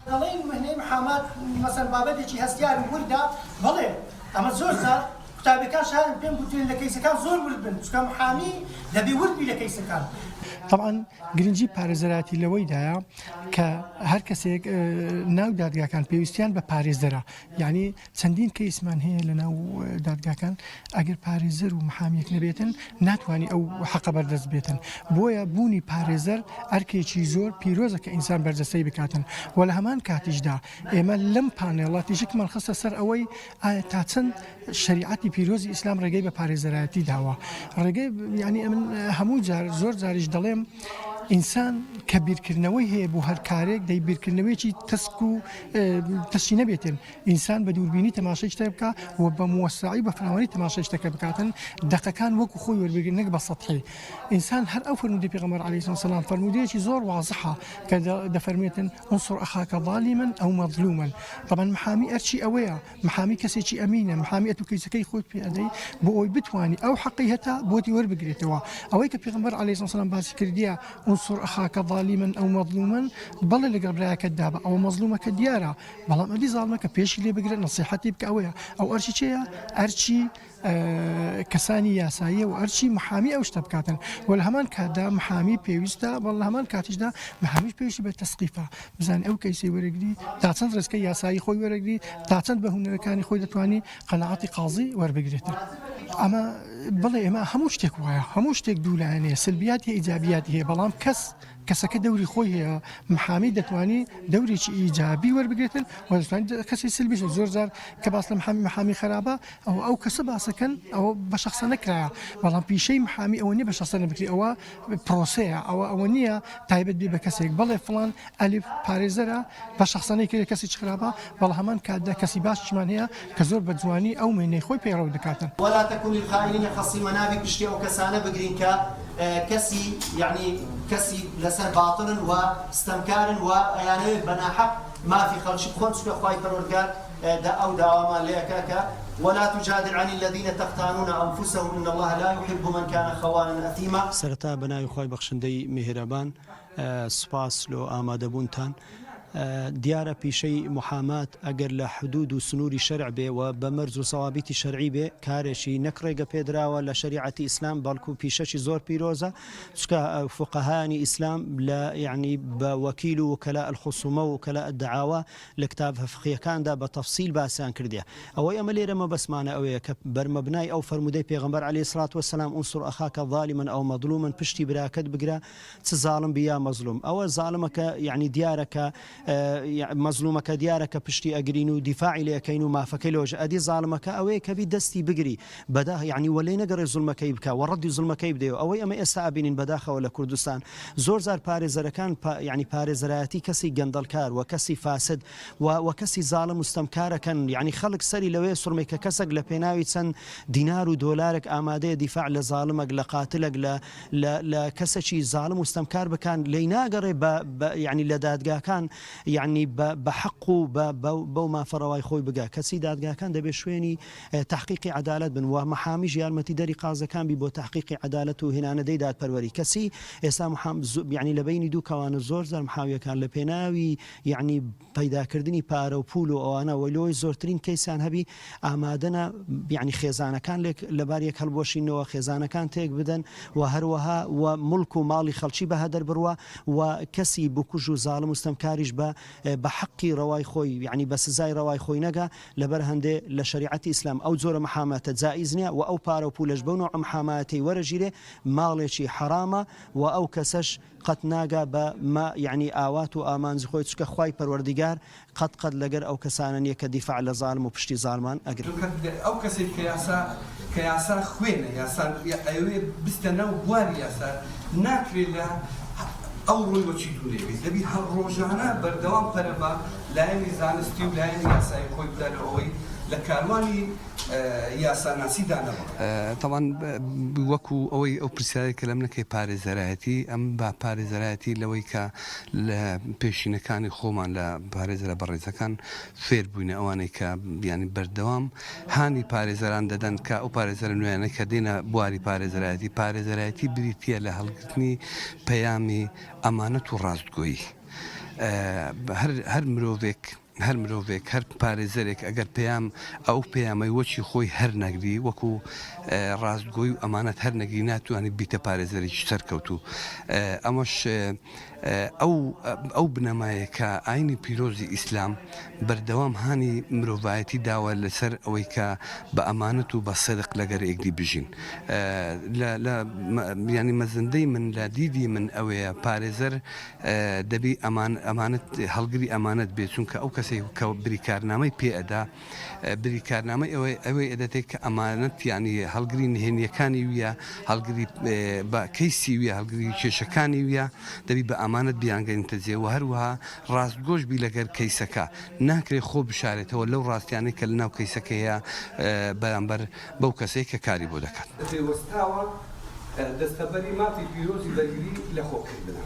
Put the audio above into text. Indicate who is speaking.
Speaker 1: دەڵێن مهنەی محامات مەسەن بابەتێکی هەستیار و وردە بەڵێ ئەمە زۆر جار قوتابیەکان شایان پێم گوتوێن لە کەیسەکان زۆر ورد بن چونکە محامی دەبێ وردبی لە کەیسەکان.
Speaker 2: طبعا گرنگی پارێزەراتی لەوەیدایە کە هەر کەسێک ناو دادگاکان پێویستیان بە پارێزەرە، یعنی چەندین کەیسمان هەیە لە ناو دادگاکان ئەگەر پارێزەر و محامیەک نەبێتن ناتوانانی ئەو حەقە بەردەست بێتن. بۆیە بوونی پارێزەر ئەرکێکی زۆر پیرۆزە کە ئینسان بەرجەسەی بکاتن و لە هەمان کاتیشدا ئێمە لەم پانێڵاتیشکمان خستە سەر ئەوەی ئایا تا چەند شریعەتی پیرۆزی ئیسلام ڕێگەی بە پارێزەراتی داوە. ڕێگەی یعنی ئەمن هەموو جار زۆر جاریش دەڵێم ئینسان کە بیرکردنەوەی هەیە بۆ هەر کارێک دەی بیرکردنەوەیکی تەسک و تەشی نەبێتن. ئینسان بە دووربینی تەماشای شتە بکە و بە موەسعی بە فراوانی تەماشای شتەکە بکاتن دقەکان وەکو خۆی وەربگرن نەک بە سەطحی. ئینسان هەر ئەو فەرمودەی پێغەمبەر عەلەیهی سەلام فەرمودەیەکی زۆر واضحە کە دەفەرمێتن انصر ئەخاک ظالما ئەو مەظلوما. طبعا محامی ئەرچی ئەوەیە، محامی کەسێکی ئەمینە، محامی ئەتو کەیسەکەی خۆت پێ ئەدەی بۆ ئەوی بتوانی ئەو حەقی هەتا بۆتی وەربگرێتەوە. ئەوەی کە پێغەمبەر عەلەیهی سەلام باسی کردیە انصر أخاك ظالما أو مظلوما بەڵێ لەگەڵ برایەکەت دابە ئەوە مەظلومەکە دیارە، بەڵام ئەدی زاڵمەکە پێشی لێ بگرێت نەسیحەتی بکە ئەوەیە. ئەو ئەرچی چێیە؟ ئەرچی کەسانی یاساییە و ئەرچی محامی ئەو شتە بکاتن و لە هەمان کاتدا محامی پێویستە، بەڵ لە هەمان کاتیشدا محامیش پێویستی بە تەسقیفە بزانێ ئەو کەیسەی وەرەگری تا چەند ڕێزکەی یاسایی خۆی وەرەگری تا چەند بە هونەرەکانی خۆی دەتوانی قەناعەتی قازی وەربگرێتن. ئەمە بڵێ ئێمە هەموو شتێک وایە، هەموو شتێک دوولایەنەیە، سلبیاتی ئیجابیاتی هەیە، بەڵام کەسەکە دەوری خۆی هەیە محامی دەتوانی دەورێکی ئیجابی وەربگرێتن و دەتوانێت کەسی سلبیش. زۆر جار کە باس لە محامی خراپە ئەو کەسە باسەکەن ئەوە بە شخصە نەکرایە، بەڵام پیشەی محامی ئەوە نیە بە شخصە نەبکری، ئەوە پرۆسەیە، ئەوە نییە تایبەت بێ بە کەسێک بڵێ فڵان ئەلیف پارێزەرە بە شخصانەی کرێ کەسی خراپە، بەڵام هەمان کاتدا کەسی باشمان هەیە کە زۆر بە جوانی ئەو مێنەی خۆی پەیڕەو دەکاتن.
Speaker 3: ولا تكن للخائنين خصيما نابك بشتي أو كسانة بقرين كسي يعني كسي لسان باطل واستمكار ويعني بنا حق ما في خلش خنس بخواي برورجار دا أو دعوة ليكاكا ولا تجادل عن الذين تختانون أنفسهم إن الله لا يحب من كان خوانا أثيما.
Speaker 4: سرتا بناي خواي بخشندي مهربان سپاس لو آمادەبوونتان. دیارە پیشەی محامات ئەگەر لە حدود و سنووری شەرع بێ و بە مەرج و سەوابیتی شەرعی بێ کارێکی نەکڕێگە پێدراوە لە شریعەتی ئیسلام، بەڵکو پیشەشی زۆر پیرۆزە چکە فقەهانی ئیسلام لە یعنی بە وەکیل و وکەلاء الخصومە و وکەلاء الدعاوە لە کتاب فقهیەکاندا بە تەفسیل باسییان کردێ. ئەوەی ئەمە لێرە مەبەسمانە ئەوەیە کە بەرمەبنای ئەو فەرمودەی پێغەمبەر عەلەیهی سڵات وەسەلام انصر ئەخاک ظالما ئەو مەظلوما پشتی براکەت بگرە چ زاڵم بیا مەظلوم. ئەوە زاڵمەکە یعنی دیارەکە مەظلومەکە دیارەکە پشتی ئەگرین و دیفاعی لەکەین و مافەکەی لۆژ ئەدی زاڵمەکە ئەوەیە کە بی دەستی بگری بەدا یعنی وەلێ نەگەڕێ زوڵمەکەی بکە و ڕەدی زوڵمەکەی بدەوە. ئەوەی ئەمە ئێستا ئابینین بەداخەوە لە کوردستان زۆر زار پارێزەرەکان یعنی پارێزەرایەتی کەسی گەندەڵکار و کەسی فاسد و کەسی زاڵم مستەمکارەکەن، یعنی خەڵک سەری لەوێ سوڕمێ کە کەسێک لە پێناوی چەند دینار و دۆلارێک ئامادەیە دیفاع لە زاڵمەک لە قاتلێک لە کەسێکی زاڵم مستەمکار بکان لێی ناگەڕێ یعنی لە دادگاکان یعنی بە حق و بەو مافەڕەوای خۆی بگا. کەسی دادگاکان دەبێت شوێنی تحقیقی عدالت بن و محامیش یارمەتی دەری قازەکان بی بۆ تحقیقی عدالت و هێنانەدەی دادپەروەری. کەسی ئێستا یعنی لە بینی دوو کەوانە زۆر زار محاویەکان لە پێناوی یعنی پەیداکردنی پارە و پول و ئەوانە وەلۆی زۆرترین کەیسان هەبی ئامادەنە یعنی خێزانەکان لەبارەک هەڵبۆشینەوە خێزانەکان تێک بدەن و هەروەها و مڵک و ماڵی خەڵکی بە هەدەر بڕوە و کەسی بکوژ و زاڵم مستەمکاریش بە حقی ڕەوای خۆی یعنی بە سزای ڕەوای خۆی نەگا لەبەر هەندێ لە شریعەتی ئیسلام ئەو جۆرە محاماتە جائز نییە و ئەو پارە و پولەش بەو نوع محاماتی وەرەگیرێ ماڵێکی حرامە و ئەو کەسەش قەت ناگا بە یعنی ئاوات و ئامانجی خۆی چکە خوای پەروەردیگار قەت لەگەر ئەو کەسانە نییە کە دیفاع لە زاڵم و پشتی زاڵمان ئەگرن.
Speaker 5: ئەو کەسێک کە یاسا خوێنە یاسا ئەوێ بستە نەو بواری یاسا ناکرێت لە ئەو ڕۆی وەچی دوورێبێت دەبی هەر ڕۆژانە بەردەوام پەرەبە لایەنی زانستی و لایەنی یاسایی خۆی بدە لە ئەوەی لە کاروانی یاساناسی دانەوە.
Speaker 6: طبعا وەکو ئەوەی ئەو پرسیارێک کە لەم نەکەی پارێزەرایەتی ئەم با پارێزەرایەتی لەوەی کە لە پێشینەکانی خۆمان لە پارێزەرە بەڕێزەکان فێر بووینە ئەوانەی کە ینی بەردەوام هانی پارێزەران دەدەن کە ئەو پارێزەرە نوێنە کە دێنە بواری پارێزەرایەتی بریتە لە هەڵگرتنی پەیامی ئەمانەت و ڕاستگۆیی. هەر مرۆڤێک هەر پارێزەرێک ئەگەر پێیان ئەو پەیامەی وەچی خۆی هەر نەگری وەکو ڕاستگۆی و ئەمانەت هەر نەگری ناتوانێت بیتە پارێزەرێکی سەرکەوتوو ئەمەش ئەو بنەمایە کە ئاینی پیرۆزی ئیسلام بەردەوام هانی مرۆڤایەتی داوە لەسەر ئەوەی کە بە ئەمانەت و بە سەدق لەگەر یەکدی بژین ینی مەزندەی من لە دیدی من ئەوەیە پارێزەر دەبی ئەمانەت هەڵگری ئەمانەت بێت چونکە ئەو کەسێک کە بریکارنامەی پێئەدا بریکارنامەی ئەوەی ئەدەتێت کە ئەمانەت ینی هەڵگری نهێنیەکانی ویە هەڵگری بە کەیسی ویە هەڵگری کێشەکانی ویە دەبی بە ئەمانەت بیانگەنتە جێ و هەروەها ڕاستگۆش بی لەگەر کەیسەکە ناکرێت خۆ بشارێتەوە لەو ڕاستیانەی کە لەناو کەیسەکەیە بەرامبەر بەو کەسەی کە کاری بۆ دەکات
Speaker 5: پێوەستاوە دەستەبەری مافی پیرۆزی بەرگری لە خۆکردنە